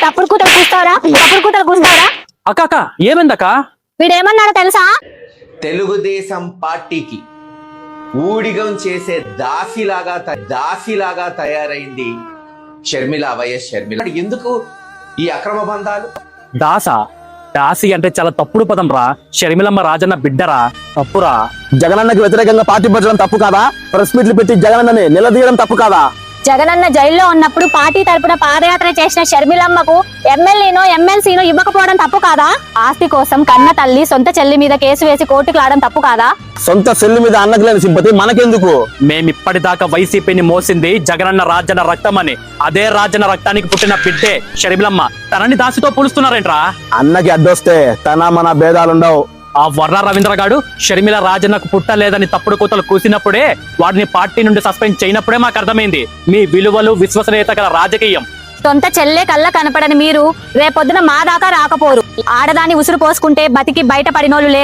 తప్పుడు కూతలు కూస్తావరా? తప్పుడు కూతలు కూస్తావరా? అక్క ఏమైందక్క? వీడేమన్నాడో తెలుసా? తెలుగుదేశం పార్టీకి ఊడిగం చేసే దాసిలాగా తయారైంది షర్మిల, వైఎస్ షర్మిల. ఎందుకు ఈ అక్రమ బంధాలు? దాసి అంటే చాలా తప్పుడు పదం రా. షర్మిలమ్మ రాజన్న బిడ్డరా, తప్పురా. జగనన్నకి వ్యతిరేకంగా పార్టీ పెట్టడం తప్పు కాదా? ప్రెస్ మీట్లు పెట్టి జగనన్నని నిలదీయడం తప్పు కాదా? జగనన్న జైల్లో ఉన్నప్పుడు పార్టీ తరపున పాదయాత్ర చేసిన షర్మిలమ్మకు ఎమ్మెల్యేనో ఎమ్మెల్సీనో ఇవ్వకపోవడం తప్పు కాదా? ఆస్తి కోసం కన్న తల్లి సొంత చెల్లి మీద కేసు వేసి కోర్టుకు రావడం తప్పు కాదా? సొంత చెల్లి మీద అన్నకు లేని సింపతి మనకెందుకు? మేమిప్పటిదాకా వైసీపీని మోసింది జగనన్న రాజన్న రక్తం అని. అదే రాజన్న రక్తానికి పుట్టిన బిడ్డే షర్మిలమ్మ. తనని దాసితో పోలుస్తున్నారేంట్రా? అన్నకి అడ్డొస్తే తన మన భేదాలుండవు. ఆ వర్ర రవీంద్ర గాడు షర్మిల రాజన్నకు పుట్టలేదని తప్పుడు కూతలు కూసినప్పుడే, వాడిని పార్టీ నుండి సస్పెండ్ చేయనప్పుడే మాకు అర్థమైంది మీ విలువలు, విశ్వసనీయత గల రాజకీయం. సొంత చెల్లె కళ్ళ కనపడని మీరు రేపొద్దున మా దాకా రాకపోరు. ఆడదాన్ని ఉసురు పోసుకుంటే బతికి బయటపడినోళ్ళు లేరు.